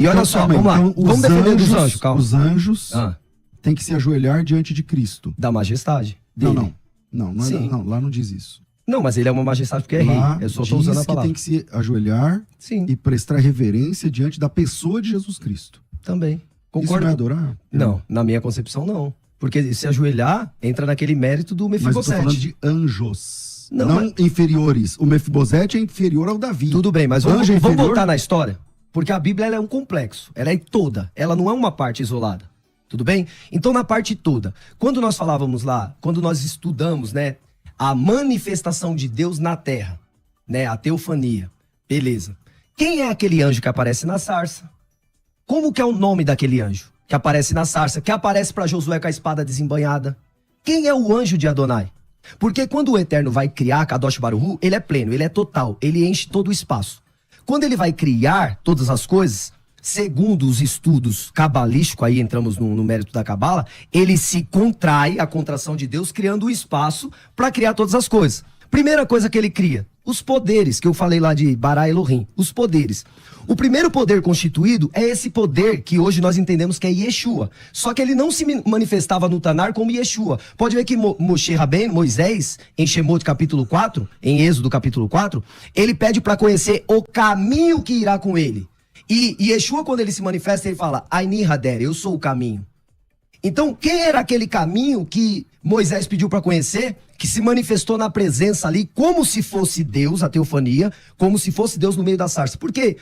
E olha só, vamos lá. Então, Vamos defender dos anjos, calma. Os anjos têm que se ajoelhar diante de Cristo. Da majestade dele. Não, lá não diz isso. Não, mas ele é uma majestade porque é Lá rei. Eu só estou usando a diz que palavra. tem que se ajoelhar e prestar reverência diante da pessoa de Jesus Cristo. Também. Isso Concordo. não é adorar? Não, na minha concepção não. Porque se ajoelhar, entra naquele mérito do Mas eu tô Mefibosete. falando de anjos. Não, Não inferiores. O Mefibosete é inferior ao Davi. Tudo bem, mas vamos inferior? voltar na história. Porque a Bíblia ela é um complexo. Ela é toda. Ela não é uma parte isolada. Tudo bem? Então, na parte toda. Quando nós falávamos lá, quando nós estudamos, né, a manifestação de Deus na terra, né, a teofania. Beleza. Quem é aquele anjo que aparece na sarça? Como que é o nome daquele anjo que aparece na sarça, que aparece para Josué com a espada desembanhada? Quem é o anjo de Adonai? Porque quando o Eterno vai criar Kadosh Baruch Hu, ele é pleno, ele é total, ele enche todo o espaço. Quando ele vai criar todas as coisas, segundo os estudos cabalísticos, aí entramos no mérito da cabala, ele se contrai, a contração de Deus, criando um espaço para criar todas as coisas. Primeira coisa que ele cria, os poderes, que eu falei lá de Bará Elohim, os poderes. O primeiro poder constituído é esse poder que hoje nós entendemos que é Yeshua. Só que ele não se manifestava no Tanar como Yeshua. Pode ver que Moshe Rabbeinu, Moisés, em Shemot capítulo 4, em Êxodo capítulo 4, ele pede para conhecer o caminho que irá com ele. E Yeshua, quando ele se manifesta, ele fala, Aini Hader, eu sou o caminho. Então, quem era aquele caminho que Moisés pediu para conhecer, que se manifestou na presença ali, como se fosse Deus, a teofania, como se fosse Deus no meio da sarça? Porque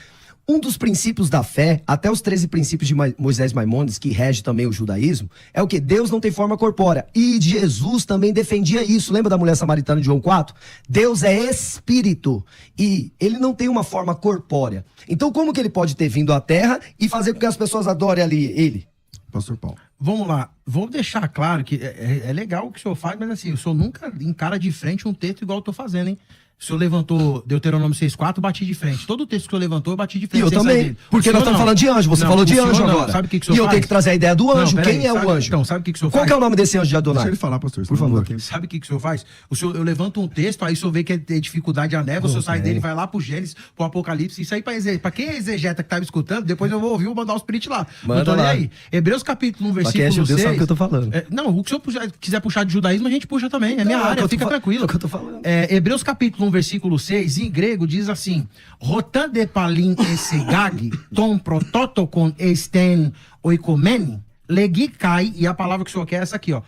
um dos princípios da fé, até os 13 princípios de Moisés Maimônides, que rege também o judaísmo, é o que? Deus não tem forma corpórea. E Jesus também defendia isso. Lembra da mulher samaritana de João 4? Deus é espírito e ele não tem uma forma corpórea. Então, como que ele pode ter vindo à terra e fazer com que as pessoas adorem ali ele? Pastor Paulo. Vamos lá, vou deixar claro que é legal o que o senhor faz, mas assim, o senhor nunca encara de frente um texto igual eu tô fazendo, hein? O senhor levantou Deuteronômio 6,4, bati de frente. Todo o texto que o senhor levantou, eu bati de frente. E eu também, porque nós estamos falando de anjo, você falou de anjo agora. Sabe o que o senhor e eu faz? tenho que trazer a ideia do anjo, quem é o anjo? Então, sabe o que o senhor Qual faz? que é o nome desse anjo de Adonai? Deixa ele falar, pastor. Por favor. Sabe o que o senhor faz? Eu levanto um texto, aí o senhor vê que tem dificuldade a neva, o senhor sai dele, vai lá pro Gênesis, pro Apocalipse, isso aí pra quem é exegeta que tava escutando, depois eu vou ouvir, vou mandar os print lá. Manda não tô nem lá. aí. Hebreus capítulo 1, Pra quem é versículo judeu 6. sabe o que eu tô falando. Não, o que o senhor quiser puxar de judaísmo, a gente puxa também, é minha área, fica tranquilo. É o que eu tô falando. Hebreus capítulo 1, versículo 6, em grego diz assim, Rotan de palin esegag, tom prototokon esten oikomeni, legikai, e a palavra que o senhor quer é essa aqui, ó,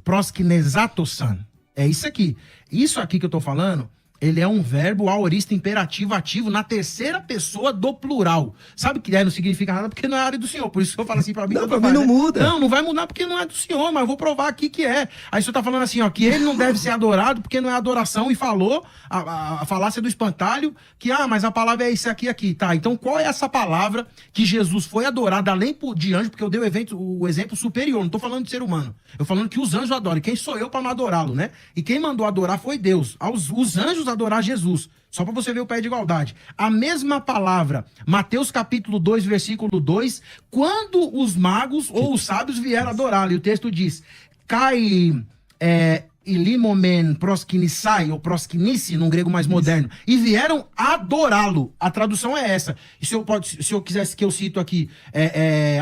proskinesatosan. É isso aqui. Isso aqui que eu tô falando, ele é um verbo aorista imperativo ativo na terceira pessoa do plural. Sabe que não significa nada porque não é a área do senhor. Por isso que eu falo assim pra mim. Não, pra mim não muda. Não vai mudar porque não é do senhor, mas eu vou provar aqui que é. Aí o senhor tá falando assim, ó, que ele não deve ser adorado porque não é adoração e falou a falácia do espantalho que, mas a palavra é isso aqui. Tá, então qual é essa palavra que Jesus foi adorado além de anjo, porque eu dei o exemplo superior, não tô falando de ser humano. Eu falando que os anjos adoram. E quem sou eu para não adorá-lo, né? E quem mandou adorar foi Deus. Os anjos adorar Jesus. Só para você ver o pé de igualdade. A mesma palavra, Mateus capítulo 2, versículo 2, quando os magos ou os sábios vieram adorá-lo. E o texto diz, ilimomen proskinissai, ou proskinice, num grego mais moderno, e vieram adorá-lo. A tradução é essa. E se eu quisesse que eu cito aqui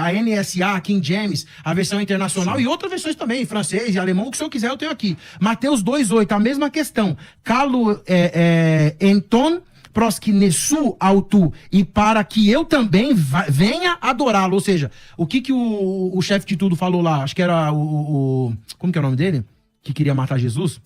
a NSA, King James, a versão internacional, e outras versões também, em francês e alemão, o que o senhor quiser eu tenho aqui. Mateus 2,8, a mesma questão. Calo enton proskinesu autu, e para que eu também venha adorá-lo. Ou seja, o que o chefe de tudo falou lá? Acho que era como que é o nome dele? Que queria matar Jesus?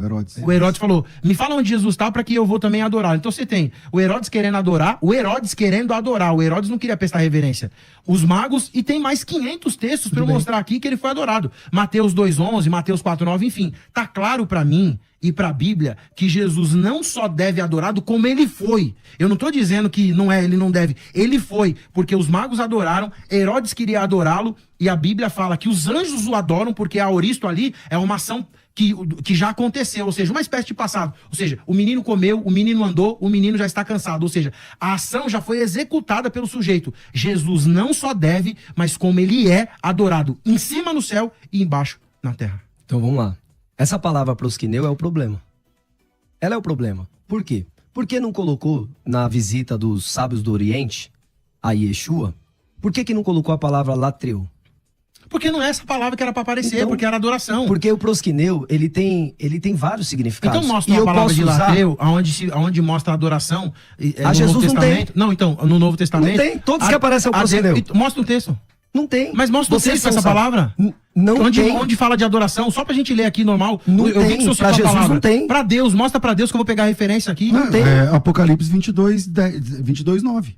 Herodes. O Herodes falou, me fala onde Jesus está para que eu vou também adorar. Então você tem o Herodes querendo adorar, o Herodes querendo adorar. O Herodes não queria prestar reverência. Os magos, e tem mais 500 textos para eu mostrar aqui que ele foi adorado. Mateus 2,11, Mateus 4,9, enfim. Tá claro para mim e para a Bíblia que Jesus não só deve adorado, como ele foi. Eu não estou dizendo que não é, ele não deve. Ele foi, porque os magos adoraram, Herodes queria adorá-lo, e a Bíblia fala que os anjos o adoram, porque a aoristo ali é uma ação que já aconteceu, ou seja, uma espécie de passado. Ou seja, o menino comeu, o menino andou, o menino já está cansado. Ou seja, a ação já foi executada pelo sujeito. Jesus não só deve, mas como ele é adorado, em cima no céu e embaixo na terra. Então vamos lá. Essa palavra prosquineu é o problema. Ela é o problema. Por quê? Porque não colocou na visita dos sábios do Oriente a Yeshua, por que não colocou a palavra latreu? Porque não é essa palavra que era pra aparecer, Então, porque era adoração. Porque o prosquineu, ele tem vários significados. Então mostra E uma eu palavra posso de usar... latreu, onde mostra a adoração. A no Jesus Novo não Testamento. Não, então, no Novo Testamento. Não tem, todos que aparecem é o prosquineu. Mostra o texto. Não tem. Mas mostra o Vocês texto com essa são- palavra. Não onde, tem. onde fala de adoração, só pra gente ler aqui normal. Não eu vi tem, que o senhor pra citou a Jesus palavra. não tem. Pra Deus, mostra pra Deus que eu vou pegar a referência aqui. Não tem. Apocalipse 22, 9.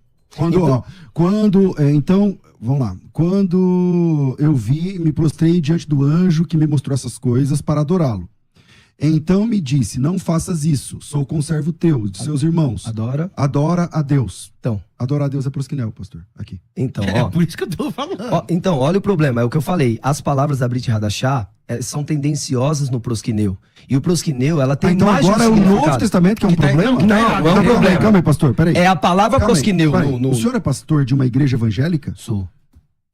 Então, vamos lá. Quando eu vi, me prostrei diante do anjo que me mostrou essas coisas para adorá-lo. Então me disse, não faças isso, sou conservo teu, de seus irmãos. Adora a Deus. Então. Adorar a Deus é prosquinel, pastor, aqui. Então, É ó. por isso que eu tô falando. Ó, então, olha o problema, é o que eu falei. As palavras da Brit Hadashah são tendenciosas no prosquineu. E o prosquineu, ela tem Então mais de um agora é o Novo significado. Testamento que é um Que tá- problema? não, não é um problema. Calma aí, pastor, peraí. É a palavra Calma aí, prosquineu peraí. no... O senhor é pastor de uma igreja evangélica? Sou.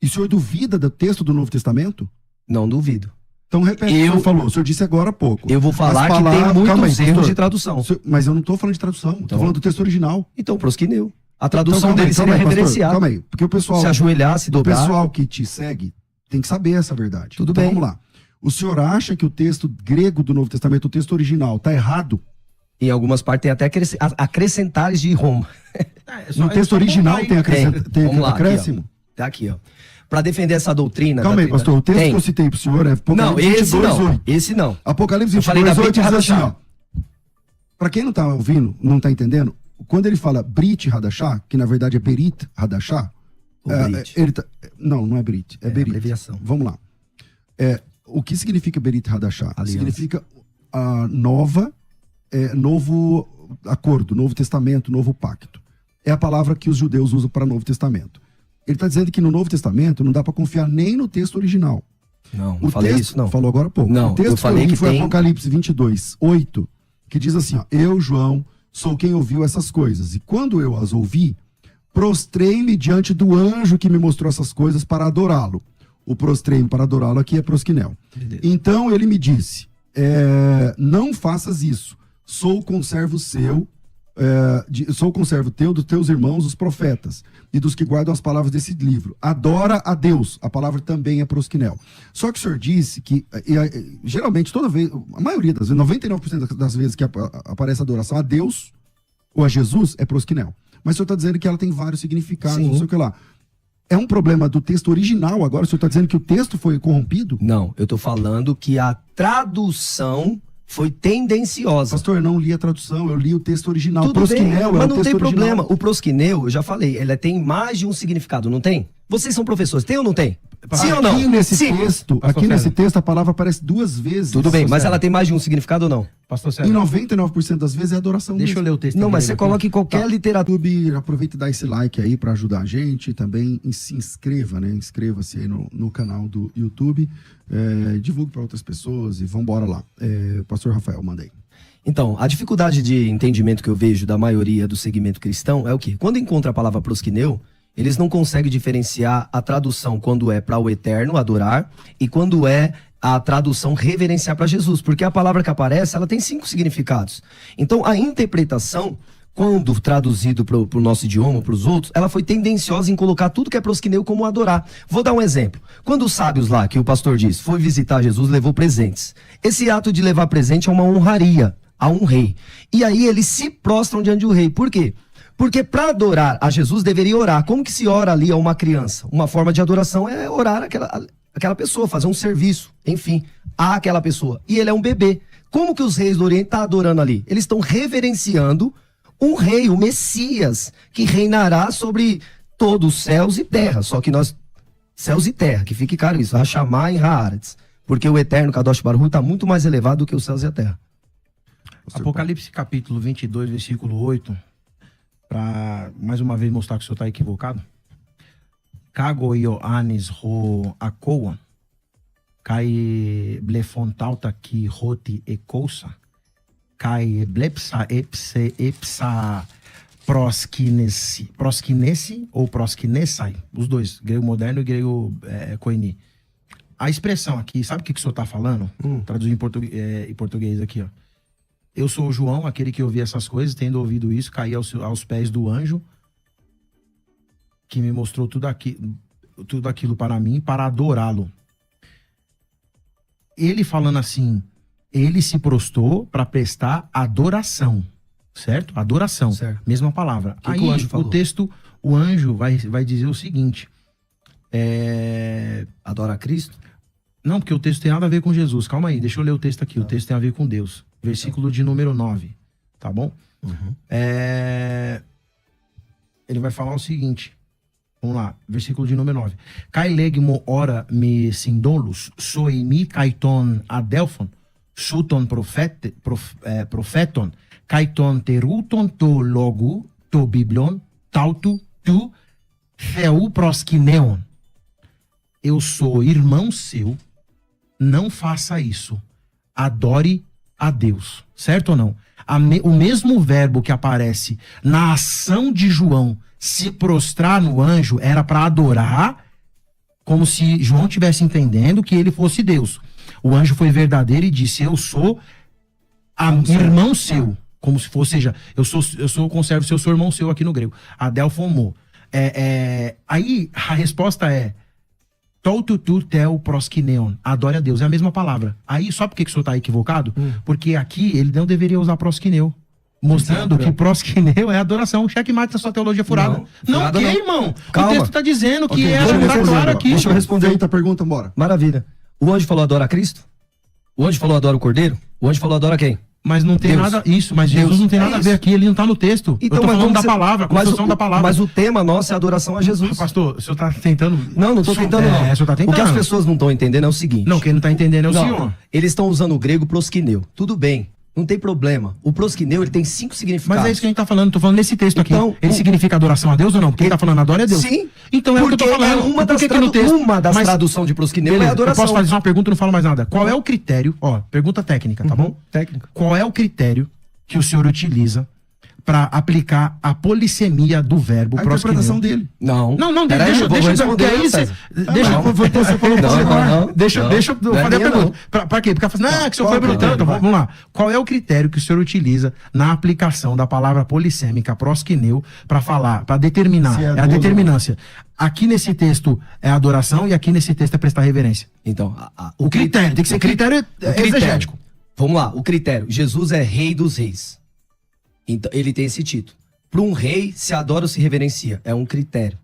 E o senhor duvida do texto do Novo Testamento? Não duvido. Então repete o que o senhor falou. O senhor disse agora há pouco. Eu vou falar As que tem palavras- muitos calma aí, erros pastor. de tradução. Mas eu não estou falando de tradução, estou Então. falando do texto original. Então, prosquineu. A Então, tradução calma aí, dele seria pastor, reverenciar. calma aí, porque o pessoal, Se ajoelhar, se o dobrar. pessoal que te segue tem que saber essa verdade. Tudo Então, bem. vamos lá. O senhor acha que o texto grego do Novo Testamento, o texto original, está errado? Em algumas partes tem até acrescentares de Roma. No texto original tem Vamos lá, acréscimo? Aqui, ó. Tá aqui, ó. Pra defender essa doutrina... Calma aí, pastor. O texto tem. que eu citei pro senhor é Não, Apocalipse esse 22, não. 8. Esse não. Apocalipse Eu falei da 22, 8 Brit diz assim, Hadashah. ó. Pra quem não tá ouvindo, não tá entendendo, quando ele fala Brit Hadashah, que na verdade é Berit Hadashah, O Brit. não é Brit, é Berit. abreviação. Vamos lá. O que significa Berit Hadashah? Aliança. Significa a novo acordo, novo testamento, novo pacto. É a palavra que os judeus usam para Novo Testamento. Ele está dizendo que no Novo Testamento não dá para confiar nem no texto original. Não, O falei texto, isso, não. Falou agora há pouco. Não, o texto eu falei li que foi tem- Apocalipse 22, 8, que diz assim, ó, eu, João, sou quem ouviu essas coisas. E quando eu as ouvi, prostrei-me diante do anjo que me mostrou essas coisas para adorá-lo. O prostrei-me para adorá-lo aqui é prosquinel. Então ele me disse, não faças isso. Sou conservo seu, sou conservo teu, dos teus irmãos, os profetas, e dos que guardam as palavras desse livro. Adora a Deus. A palavra também é prosquinel. Só que o senhor disse que, geralmente, toda vez, a maioria das vezes, 99% das vezes que aparece adoração a Deus ou a Jesus, é prosquinel. Mas o senhor está dizendo que ela tem vários significados, Sim. não sei o que lá. É um problema do texto original agora? O senhor está dizendo que o texto foi corrompido? Não, eu tô falando que a tradução foi tendenciosa. Pastor, eu não li a tradução, eu li o texto original. Tudo bem, prosquinel mas é o não texto tem original. problema. O prosquineu, eu já falei, ele tem mais de um significado, não tem? Vocês são professores, tem ou não tem? Sim ou não? Aqui nesse Sim. texto, Pastor aqui nesse César. texto a palavra aparece 2 vezes. Tudo bem, mas César. ela tem mais de um significado ou não? Pastor Em César, 99% das vezes é adoração deixa eu mesmo. ler o texto. Não, mas grego você aqui. coloca em qualquer literatura. YouTube, aproveita e dá esse like aí para ajudar a gente. Também se inscreva, né? Inscreva-se aí no canal do YouTube. Divulgue para outras pessoas e vambora lá. Pastor Rafael, manda aí. Então, a dificuldade de entendimento que eu vejo da maioria do segmento cristão é o quê? Quando encontra a palavra prosquineu, eles não conseguem diferenciar a tradução quando é para o eterno, adorar, e quando é a tradução reverenciar para Jesus. Porque a palavra que aparece, ela tem 5 significados. Então, a interpretação, quando traduzido para o nosso idioma, para os outros, ela foi tendenciosa em colocar tudo que é prosquineu como adorar. Vou dar um exemplo. Quando os sábios lá, que o pastor disse, foi visitar Jesus, levou presentes. Esse ato de levar presente é uma honraria a um rei. E aí eles se prostram diante do rei. Por quê? Porque para adorar a Jesus deveria orar. Como que se ora ali a uma criança? Uma forma de adoração é orar aquela pessoa, fazer um serviço, enfim, àquela pessoa. E ele é um bebê. Como que os reis do Oriente estão adorando ali? Eles estão reverenciando um rei, o Messias, que reinará sobre todos os céus e terra. Só que nós, céus e terra, que fique claro isso, Hashamá e Haaretz. Porque o eterno Kadosh Baruch Hu está muito mais elevado do que os céus e a terra. Apocalipse capítulo 22, versículo 8, para mais uma vez mostrar que o senhor está equivocado. Kago Ioannis ro akoa, kai blefontauta ki roti ekousa, kai blepsa epsa proskinesi ou proskinesai, os dois, grego moderno e grego koini. A expressão aqui, sabe o que o senhor está falando? Traduzir em português aqui, ó. Eu sou o João, aquele que ouvi essas coisas, tendo ouvido isso, caí aos pés do anjo que me mostrou tudo aquilo para mim, para adorá-lo. Ele falando assim, ele se prostrou para prestar adoração, certo? Adoração, Certo. mesma palavra. Que Aí o anjo falou? o anjo vai dizer o seguinte, Adora a Cristo? não, porque o texto tem nada a ver com Jesus, calma aí, deixa eu ler o texto aqui, o texto tem a ver com Deus, versículo de número 9, tá bom? Ele vai falar o seguinte, vamos lá, versículo de número 9. Kai legmo ora me sindolus, soi mi kaiton adelphon, suton profeton, kaiton teruton to logu, to biblion, tautu tu theou proskineon. Eu sou irmão seu, não faça isso. Adore a Deus. Certo ou não? O mesmo verbo que aparece na ação de João se prostrar no anjo era para adorar, como se João estivesse entendendo que ele fosse Deus. O anjo foi verdadeiro e disse, eu sou irmão seu. Como se fosse, ou seja, eu conservo seu, sou irmão seu aqui no grego. Adelphon. Aí a resposta é Toututu tel proskineon. Adore a Deus. É a mesma palavra. Aí, só porque que o senhor está equivocado? Porque aqui ele não deveria usar proskineu. Mostrando que proskineu é adoração. Checkmate na sua teologia furada. Não, furada não. irmão. Calma. O texto está dizendo que Ok, é deixa eu tá responder claro agora. aqui. Deixa eu responder. Feita a pergunta, bora. Maravilha. O anjo falou adora a Cristo? O anjo falou adora o Cordeiro? O anjo falou adora quem? Mas não tem Deus. nada. Isso, mas Deus. Jesus não tem É nada a isso. ver aqui. Ele não está no texto. Eu tô mas falando como da você- palavra, a mas construção o- da palavra. Mas o tema nosso é adoração a Jesus. Pastor, o senhor está tentando. Não tô tentando não. O senhor tá tentando. O que as pessoas não estão entendendo é o seguinte. Não, quem não está entendendo é o Não, senhor. eles estão usando o grego proskineu. Tudo bem, não tem problema. O proskineu, ele tem 5 significados. Mas é isso que a gente tá falando, tô falando nesse texto aqui. Então, Ele significa adoração a Deus ou não? Porque ele tá falando adora a Deus. Sim. Então é o que eu tô Porque falando. é uma Por das, que que no texto... uma das Mas- traduções de proskineu Beleza, é adoração. eu posso fazer uma pergunta e não falo mais nada. Qual é o critério, ó, pergunta técnica, tá bom? Técnica. Qual é o critério que o senhor utiliza para aplicar a polissemia do verbo A interpretação proskineu? dele. Não. Não, Peraí, deixa eu vou eu responder, porque aí César. deixa Não, você falou não, você não, vai. não. Deixa eu Não é fazer a minha, pergunta. não. Pra quê? Porque ela fala assim, que o senhor Qual foi é o critério? perguntando, Vai. vamos lá. Qual é o critério que o senhor utiliza na aplicação da palavra polissêmica, proskineu, para falar, para determinar? Se é É a dolo. determinância. Aqui nesse texto é adoração e aqui nesse texto é prestar reverência. Então, O critério, tem que ser critério exegético. Vamos lá, o critério. Jesus é rei dos reis. Então, ele tem esse título. Para um rei, se adora ou se reverencia. É um critério.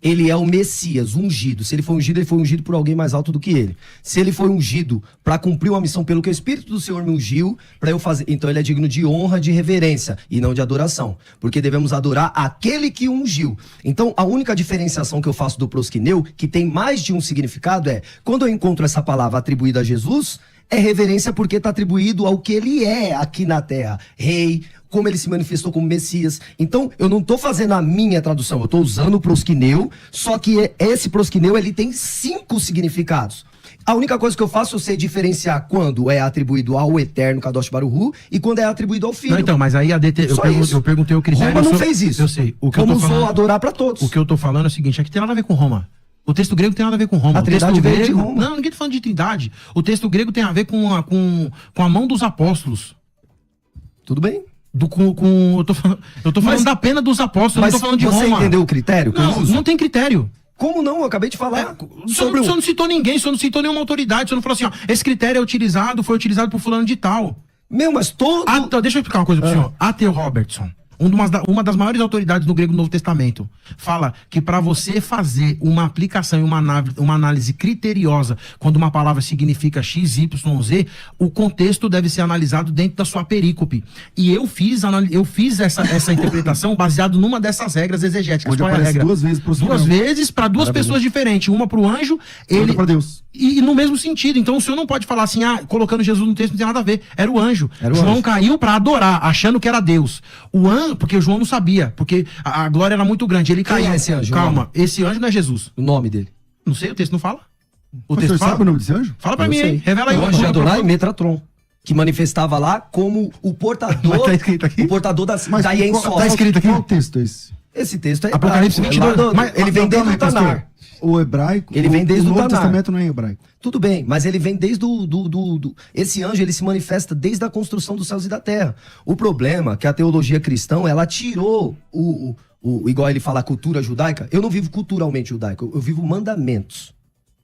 Ele é o Messias, ungido. Se ele foi ungido por alguém mais alto do que ele. Se ele foi ungido para cumprir uma missão pelo que o Espírito do Senhor me ungiu, para eu fazer. Então ele é digno de honra, de reverência e não de adoração. Porque devemos adorar aquele que o ungiu. Então a única diferenciação que eu faço do proskineu, que tem mais de um significado, é quando eu encontro essa palavra atribuída a Jesus, é reverência porque está atribuído ao que ele é aqui na terra. Rei, como ele se manifestou como Messias. Então, eu não estou fazendo a minha tradução, eu estou usando o proskineu, só que esse proskineu, ele tem 5 significados. A única coisa que eu faço é sei diferenciar quando é atribuído ao Eterno Kadosh Baruhu e quando é atribuído ao Filho. Não, então, mas aí Só isso. eu perguntei o critério. Roma não eu sou- fez isso. Eu sei. O que Como eu tô usou falando, adorar para todos. o que eu tô falando é o seguinte, aqui tem nada a ver com Roma. O texto grego tem nada a ver com Roma. A O texto Trindade veio de grego, Roma. Não, ninguém tá falando de Trindade. O texto grego tem a ver com a mão dos apóstolos. Tudo bem. Eu tô falando Mas- da pena dos apóstolos, eu Mas não tô falando de você Roma. entendeu o critério que eu Não, uso? não tem critério. Como não? Eu acabei de falar O senhor não citou ninguém, o senhor não citou nenhuma autoridade, o senhor não falou assim, ó, esse critério foi utilizado por fulano de tal. Meu, mas todo... Então, deixa eu explicar uma coisa pro senhor. A.T. Robertson, uma das maiores autoridades do grego do Novo Testamento, fala que para você fazer uma aplicação e uma análise criteriosa, quando uma palavra significa X, Y, Z, o contexto deve ser analisado dentro da sua perícope. E eu fiz essa interpretação baseado numa dessas regras exegéticas. Onde Qual é a aparece regra? 2 vezes pro Duas vezes para duas pessoas diferentes. Uma para o anjo, ele para Deus. e no mesmo sentido. Então o senhor não pode falar assim, colocando Jesus no texto não tem nada a ver. Era o anjo. Era o João anjo. caiu para adorar, achando que era Deus. O anjo, porque o João não sabia, porque a glória era muito grande. Ele Quem caiu. é esse anjo? Calma, esse anjo não é Jesus. O nome dele. Não sei, o texto não fala. O O texto senhor fala. sabe o nome desse anjo? Fala pra Eu mim sei. aí. Revela aí. O anjo de Adonai, Metratron. Que manifestava lá como o portador... Mas tá escrito aqui? O portador da Mas Yen qual- Só. tá escrito aqui? Qual texto é esse? Esse texto é Apocalipse hebraico, 22. lá do- Mas- ele vem desde o Tanar. O hebraico. Ele vem desde o o Novo Tanar. Testamento não é hebraico. Tudo bem, mas ele vem desde esse anjo, ele se manifesta desde a construção dos céus e da terra. O problema é que a teologia cristã, ela tirou igual ele fala a cultura judaica, eu não vivo culturalmente judaico, eu vivo mandamentos.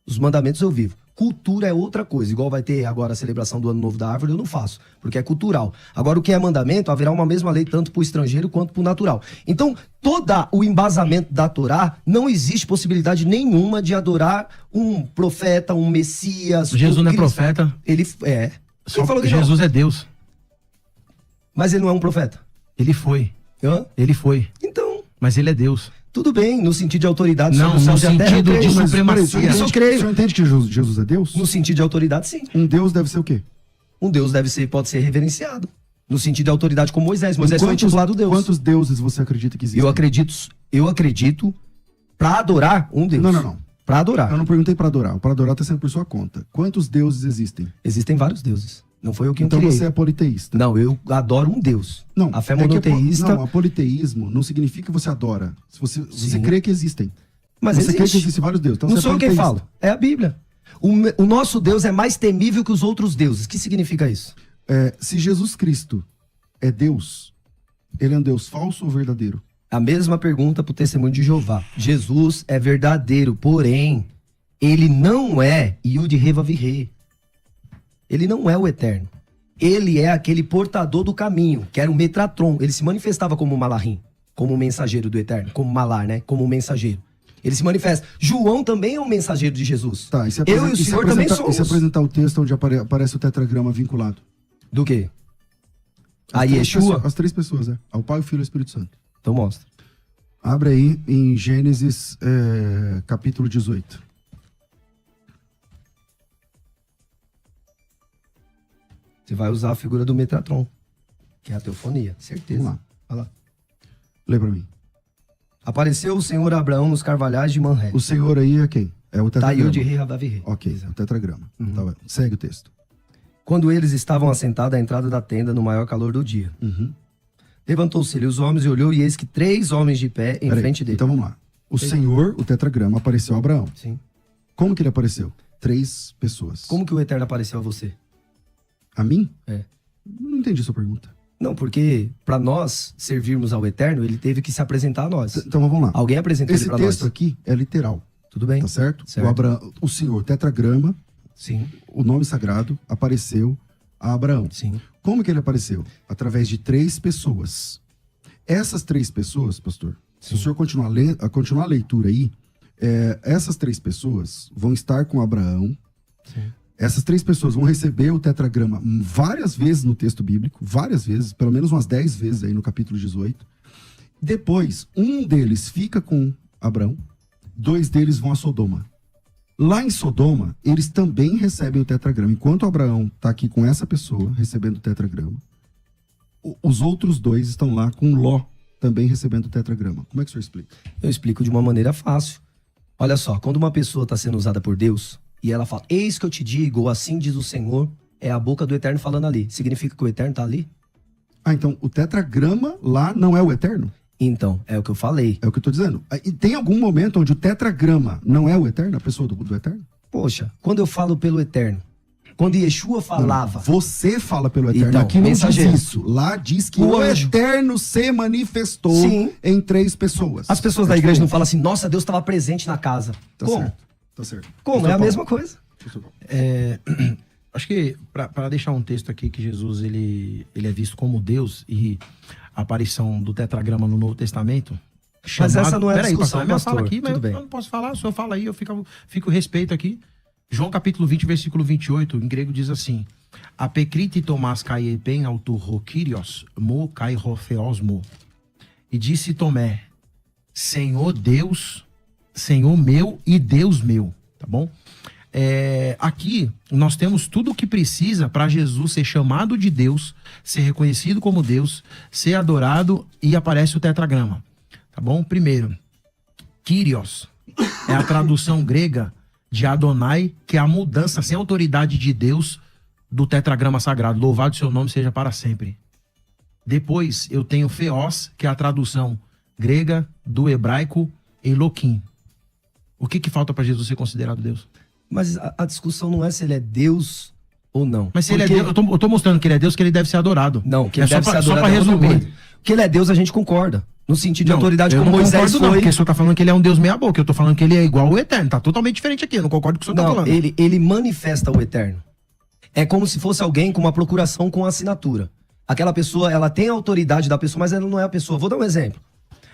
Os mandamentos eu vivo. Cultura é outra coisa. Igual vai ter agora a celebração do Ano Novo da Árvore, eu não faço, porque é cultural. Agora, o que é mandamento, haverá uma mesma lei tanto para o estrangeiro quanto para o natural. Então, todo o embasamento da Torá, não existe possibilidade nenhuma de adorar um profeta, um Messias. Jesus não é Cristo. profeta. Ele é. Quem falou que Jesus não? é Deus. Mas ele não é um profeta. Ele foi. Hã? Ele foi. Então, Mas ele é Deus. tudo bem, no sentido de autoridade Não, sobre o céu no e a terra, eu sentido creio. de Mas, supremacia. peraí, isso eu O creio. senhor entende que Jesus é Deus? No sentido de autoridade, sim. Um Deus deve ser o quê? Um Deus pode ser reverenciado. No sentido de autoridade como Moisés. Moisés foi intitulado Deus. Quantos deuses você acredita que existem? Eu acredito pra adorar um Deus. Não. Pra adorar. Eu não perguntei pra adorar. O pra adorar tá sendo por sua conta. Quantos deuses existem? Existem vários deuses. Não foi eu que Então criei. você é politeísta. Não, eu adoro um Deus. Não, A fé é que monoteísta. Não, politeísmo não significa que você adora. Se você Sim. crê que existem. Mas você crê que existe. existem vários deuses. Então Não você sou eu quem politeísta. falo. É a Bíblia. O nosso Deus é mais temível que os outros deuses. O que significa isso? Se Jesus Cristo é Deus, ele é um Deus falso ou verdadeiro? A mesma pergunta pro testemunho de Jeová. Jesus é verdadeiro, porém, ele não é Yud Reva Virre. Ele não é o eterno. Ele é aquele portador do caminho, que era o Metratron. Ele se manifestava como Malahim, como mensageiro do eterno, como Malar, né? Como mensageiro. Ele se manifesta. João também é um mensageiro de Jesus. Tá, e se Eu e o senhor também E se somos. apresentar o texto onde aparece o tetragrama vinculado? Do quê? A As três Yeshua? pessoas- As três pessoas, Ao Pai, o Filho e o Espírito Santo. Então mostra. Abre aí em Gênesis, capítulo 18. Você vai usar a figura do Metratron, que é a teofonia, certeza. Vamos lá. Olha lá. Lê pra mim. Apareceu o Senhor Abraão nos carvalhais de Manré. O Senhor aí é quem? É o Tá tetragrama. Yud Rei Ravavirre. Ok, o tetragrama. Tá bem. Segue o texto. Quando eles estavam assentados à entrada da tenda no maior calor do dia. Uhum. Levantou-se ele os homens e olhou, e eis que 3 homens de pé em Peraí, frente dele. Então vamos lá. O Senhor, o tetragrama, apareceu a Abraão. Sim. Como que ele apareceu? 3 pessoas. Como que o Eterno apareceu a você? A mim? É. Não entendi sua pergunta. Não, porque para nós servirmos ao Eterno, ele teve que se apresentar a nós. Então vamos lá. Alguém apresentou Esse ele para texto nós. aqui é literal, Tudo bem? tá certo? Certo. O Senhor, tetragrama, Sim, o nome sagrado, apareceu a Abraão. sim. Como que ele apareceu? Através de 3 pessoas. Essas 3 pessoas, pastor, se o senhor continuar a leitura aí, essas 3 pessoas vão estar com Abraão. Sim. Essas 3 pessoas vão receber o tetragrama várias vezes no texto bíblico, várias vezes, pelo menos umas 10 vezes aí no capítulo 18. Depois, um deles fica com Abraão, 2 deles vão a Sodoma. Lá em Sodoma, eles também recebem o tetragrama. Enquanto Abraão está aqui com essa pessoa, recebendo o tetragrama, os outros 2 estão lá com Ló, também recebendo o tetragrama. Como é que o senhor explica? Eu explico de uma maneira fácil. Olha só, quando uma pessoa está sendo usada por Deus e ela fala, eis que eu te digo, ou assim diz o Senhor, é a boca do Eterno falando ali. Significa que o Eterno está ali? Ah, então o tetragrama lá não é o eterno? Então, é o que eu falei. É o que eu tô dizendo. E tem algum momento onde o tetragrama não é o eterno, a pessoa do eterno? Poxa, quando eu falo pelo Eterno, quando Yeshua falava, Você fala pelo eterno. Então, Aqui não diz mensageiro. isso. Lá diz que O o anjo. eterno se manifestou Sim. em 3 pessoas. as pessoas da igreja não falam assim, nossa, Deus estava presente na casa. Tá Como? certo. Tá certo. Como? É a mesma coisa. Acho que para deixar um texto aqui que Jesus ele é visto como Deus e a aparição do tetragrama no Novo Testamento. Mas essa não é a Peraí, discussão, pastor, minha pastor. fala aqui, mas Tudo bem. eu não posso falar, o senhor fala aí, eu fico respeito aqui. João capítulo 20, versículo 28, em grego diz assim: Apekriti Tomás kai pen auto Kyrios, mo kai theosmo. E disse Tomé: Senhor Deus, Senhor meu e Deus meu, tá bom? Aqui nós temos tudo o que precisa para Jesus ser chamado de Deus, ser reconhecido como Deus, ser adorado, e aparece o tetragrama, tá bom? Primeiro, Kyrios é a tradução grega de Adonai, que é a mudança sem autoridade de Deus do tetragrama sagrado. Louvado seu nome seja para sempre. Depois eu tenho Theos, que é a tradução grega do hebraico Elohim. O que falta para Jesus ser considerado Deus? Mas a discussão não é se ele é Deus ou não. Mas se ele é Porque- Deus, eu tô mostrando que ele é Deus, que ele deve ser adorado. Não, que ele só deve ser pra- adorado. Só para é outra resumir. coisa. Que ele é Deus, a gente concorda. No sentido de Não, autoridade, eu como não Moisés concordo, não, foi. porque o senhor tá falando que ele é um Deus meia boca. Eu tô falando que ele é igual ao eterno. Tá totalmente diferente aqui. Eu não concordo com o que o senhor tá Não, falando. ele manifesta o eterno. É como se fosse alguém com uma procuração com assinatura. Aquela pessoa, ela tem a autoridade da pessoa, mas ela não é a pessoa. Vou dar um exemplo.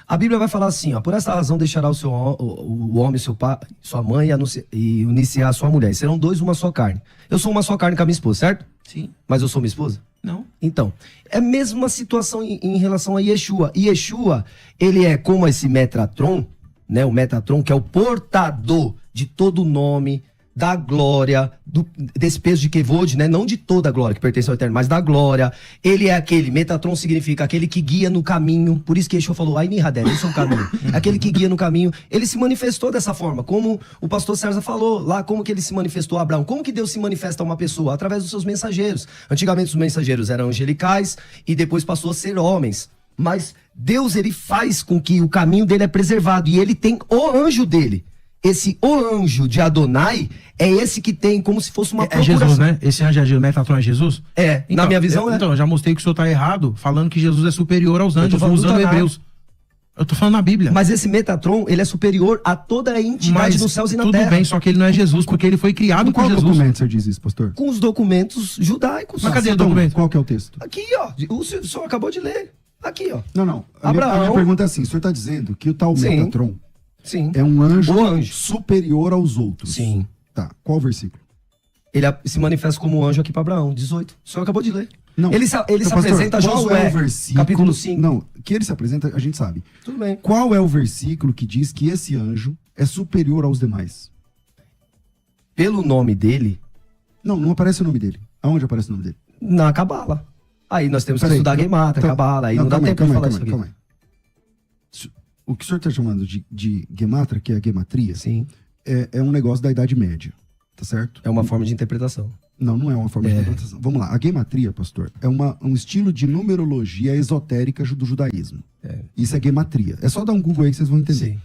A Bíblia vai falar assim, ó, por essa razão deixará o homem, seu pai, sua mãe e unir-se-á a sua mulher. E serão dois uma só carne. Eu sou uma só carne com a minha esposa, certo? Sim. Mas eu sou minha esposa? Não. Então, é a mesma situação em relação a Yeshua. Yeshua, ele é como esse Metatron, né? O Metatron, que é o portador de todo o nome, da glória, desse peso de Kevod, né? Não de toda a glória que pertence ao Eterno, mas da glória. Ele é aquele, Metatron significa aquele que guia no caminho. Por isso que Yeshua falou, Ai Nihader, isso é um caminho. Aquele que guia no caminho. Ele se manifestou dessa forma, como o pastor César falou lá, como que ele se manifestou a Abraão. Como que Deus se manifesta a uma pessoa? Através dos seus mensageiros. Antigamente os mensageiros eram angelicais e depois passou a ser homens. Mas Deus, ele faz com que o caminho dele é preservado. E ele tem o anjo dele. Esse o anjo de Adonai é esse que tem como se fosse uma É Jesus, né? Esse anjo é Metatron é Jesus? É, Então, na minha visão é. Então, eu já mostrei que o senhor tá errado, falando que Jesus é superior aos anjos, falando do usando Tanar. Hebreus. Eu tô falando na Bíblia. Mas esse Metatron, ele é superior a toda a entidade nos céus e na tudo terra. bem, só que ele não é Jesus, porque ele foi criado Com por qual Jesus. documento você diz isso, pastor? Com os documentos judaicos. Mas cadê o Então, documento? qual que é o texto? Aqui, ó. O senhor acabou de ler. Aqui, ó. Não. A Abraão. minha pergunta é assim: o senhor está dizendo que o tal Sim. Metatron Sim. é um anjo, O anjo. superior aos outros? Sim. Tá, qual o versículo? Ele se manifesta como anjo aqui para Abraão, 18. O senhor acabou de ler. Não. Ele se Então, pastor, apresenta a qual Josué, é o versículo? capítulo 5. Não, que ele se apresenta, a gente sabe. Tudo bem. Qual é o versículo que diz que esse anjo é superior aos demais? Pelo nome dele, Não aparece o nome dele. Aonde aparece o nome dele? na Cabala. Aí nós temos que Peraí, estudar então- Gemata, então- Cabala. Aí não dá calma tempo de falar isso aqui. calma aí. O que o senhor está chamando de Gematra, que é a gematria, Sim. é um negócio da Idade Média, tá certo? É uma forma de interpretação. Não é uma forma de interpretação. Vamos lá, a gematria, pastor, é um estilo de numerologia esotérica do judaísmo. Isso é gematria. É só dar um Google aí que vocês vão entender. Sim.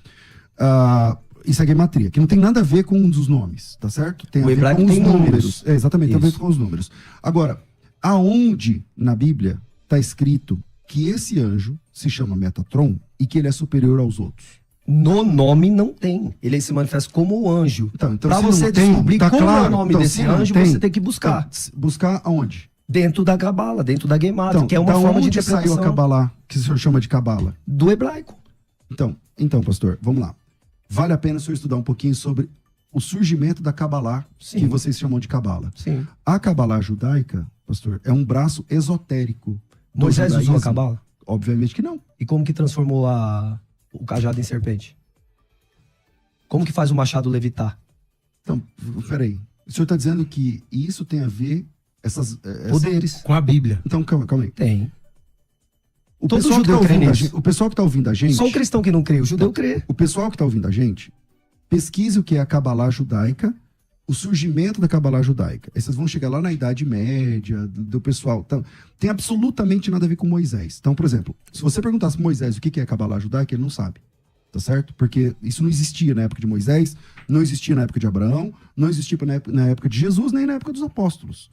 Isso é gematria, que não tem nada a ver com um dos nomes, tá certo? Tem O a ver hebraico com os tem números. números. Exatamente, tem a ver Isso. com os números. Agora, aonde na Bíblia está escrito que esse anjo se chama Metatron e que ele é superior aos outros? No nome não tem. Ele se manifesta como o anjo. Então Pra se você não tem, descobrir tá como é o claro. nome Então, desse se não anjo, você tem que buscar. Então, buscar aonde? Dentro da Cabala, dentro da Gemata, Então, que é uma da forma de onde saiu a interpretação Cabalá, que o senhor chama de Cabala? do hebraico. Então, pastor, vamos lá. Vale a pena o senhor estudar um pouquinho sobre o surgimento da Cabalá, Sim. que vocês chamam de Cabala. Sim. A Cabalá judaica, pastor, é um braço esotérico. do Moisés usou a judaísmo. Cabala? Obviamente que não. E como que transformou o cajado em serpente? Como que faz o machado levitar? Então, peraí. O senhor está dizendo que isso tem a ver Poderes. Com a Bíblia. Então, calma aí. Tem. O Todo pessoal que judeu tá crê ouvindo a nisso. gente, o pessoal que está ouvindo a gente, Só o cristão que não crê, o judeu crê. o pessoal que está ouvindo a gente, pesquise o que é a Cabalá judaica, o surgimento da Cabalá judaica. Aí vocês vão chegar lá na Idade Média, do pessoal. Então, tem absolutamente nada a ver com Moisés. Então, por exemplo, se você perguntasse para Moisés o que é a Cabalá judaica, ele não sabe. Tá certo? Porque isso não existia na época de Moisés, não existia na época de Abraão, não existia na época de Jesus, nem na época dos apóstolos.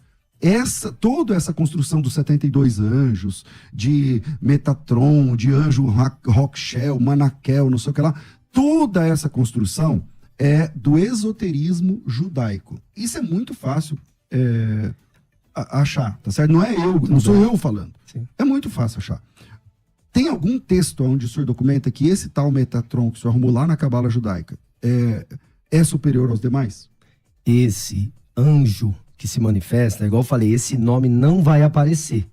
Toda essa construção dos 72 anjos, de Metatron, de anjo Rochel, Manaquel, não sei o que lá, toda essa construção é do esoterismo judaico. Isso é muito fácil achar, tá certo? Não sou eu falando. Sim. É muito fácil achar. Tem algum texto onde o senhor documenta que esse tal Metatron que o senhor arrumou lá na Cabala judaica é superior aos demais? Esse anjo que se manifesta, igual eu falei, esse nome não vai aparecer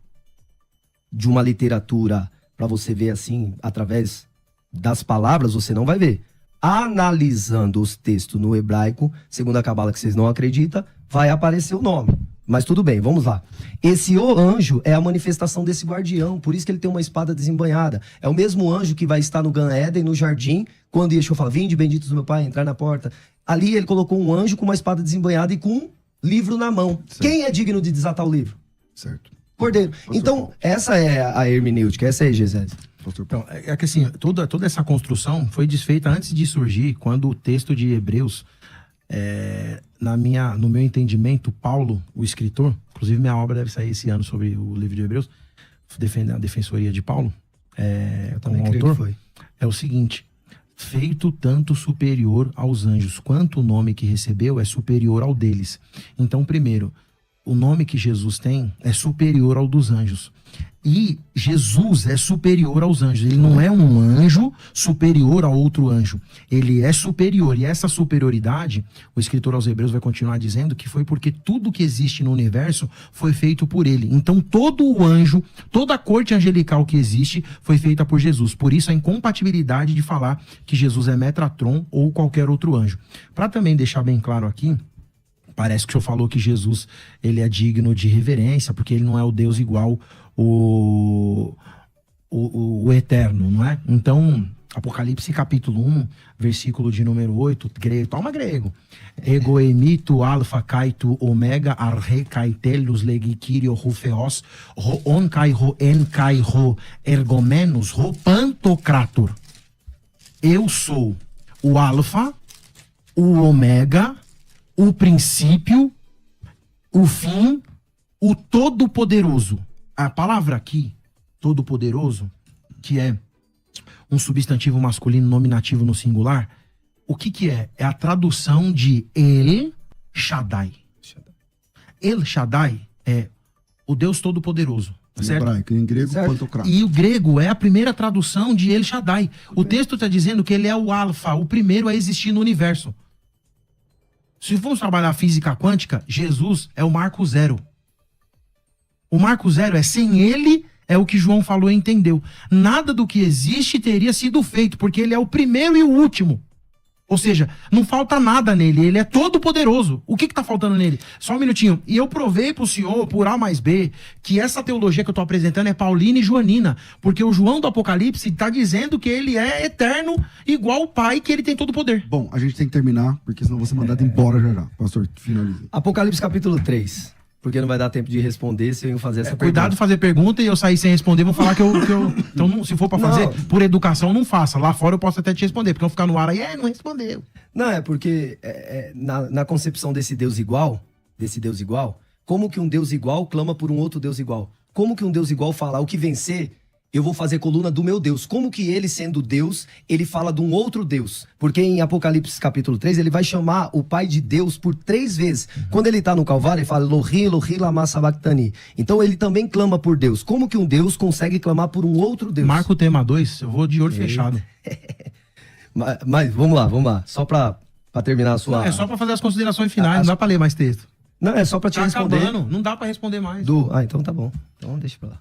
de uma literatura para você ver assim, através das palavras, você não vai ver. Analisando os textos no hebraico, segundo a Cabala que vocês não acreditam, vai aparecer o nome. Mas tudo bem, vamos lá. Esse o anjo é a manifestação desse guardião, por isso que ele tem uma espada desembanhada. É o mesmo anjo que vai estar no Gan Éden, no jardim, quando Yeshua fala, vinde benditos do meu pai, entrar na porta. Ali ele colocou um anjo com uma espada desembanhada e com um livro na mão. Certo. Quem é digno de desatar o livro? Certo. Cordeiro. Então, essa é a hermenêutica, essa é a exegese. Pastor Então, é que assim, toda essa construção foi desfeita antes de surgir, quando o texto de Hebreus, no meu entendimento, Paulo, o escritor, inclusive minha obra deve sair esse ano sobre o livro de Hebreus, defendendo a defensoria de Paulo, Eu com também o creio que autor, foi. é o seguinte: feito tanto superior aos anjos, quanto o nome que recebeu é superior ao deles. Então, primeiro, o nome que Jesus tem é superior ao dos anjos. E Jesus é superior aos anjos. Ele não é um anjo superior a outro anjo. Ele é superior. E essa superioridade, o escritor aos Hebreus vai continuar dizendo que foi porque tudo que existe no universo foi feito por ele. Então todo o anjo, toda a corte angelical que existe foi feita por Jesus. Por isso a incompatibilidade de falar que Jesus é Metratron ou qualquer outro anjo. Para também deixar bem claro aqui, parece que o senhor falou que Jesus ele é digno de reverência, porque ele não é o Deus igual o Eterno, não é? Então, Apocalipse capítulo 1, versículo de número 8, grego, toma grego. Ego emito alfa kaito omega arre kaitelus legikirio rufeos ro on kai ro en kai ro ergomenos ro pantocrator. Eu sou o alfa, o ômega, o princípio, o fim, o todo-poderoso. A palavra aqui, todo-poderoso, que é um substantivo masculino nominativo no singular, o que que é? É a tradução de El Shaddai. El Shaddai é o Deus todo-poderoso. Em Certo? hebraico, em grego, Certo. pantocrator. E o grego é a primeira tradução de El Shaddai. O texto está dizendo que ele é o alfa, o primeiro a existir no universo. Se formos trabalhar física quântica, Jesus é o marco zero. O marco zero é sem ele, é o que João falou e entendeu. Nada do que existe teria sido feito, porque ele é o primeiro e o último. Ou seja, não falta nada nele, ele é todo poderoso. O que está faltando nele? Só um minutinho. E eu provei para o senhor, por A mais B, que essa teologia que eu estou apresentando é paulina e joanina. Porque o João do Apocalipse está dizendo que ele é eterno, igual o Pai, que ele tem todo o poder. Bom, a gente tem que terminar, porque senão vou ser mandado embora já já. Pastor, finaliza. Apocalipse capítulo 3. Porque não vai dar tempo de responder se eu fazer essa Cuidado de pergunta. fazer pergunta e eu sair sem responder, vão falar que eu... Então, se for para fazer, Não. por educação, não faça. Lá fora eu posso até te responder, porque eu ficar no ar aí, não respondeu. Não, é porque na concepção desse Deus igual, como que um Deus igual clama por um outro Deus igual? Como que um Deus igual fala, o que vencer, eu vou fazer coluna do meu Deus? Como que ele, sendo Deus, ele fala de um outro Deus? Porque em Apocalipse capítulo 3, ele vai chamar o Pai de Deus por 3 vezes. Quando ele está no Calvário, ele fala, Lohi, Lohi, lama sabachthani. Então ele também clama por Deus. Como que um Deus consegue clamar por um outro Deus? Marca o tema 2, eu vou de olho fechado. Mas vamos lá. Só pra terminar a sua... É só para fazer as considerações finais, não dá para ler mais texto. Não, é só pra te Tá responder. acabando, não dá para responder mais. Então tá bom. Então deixa pra lá.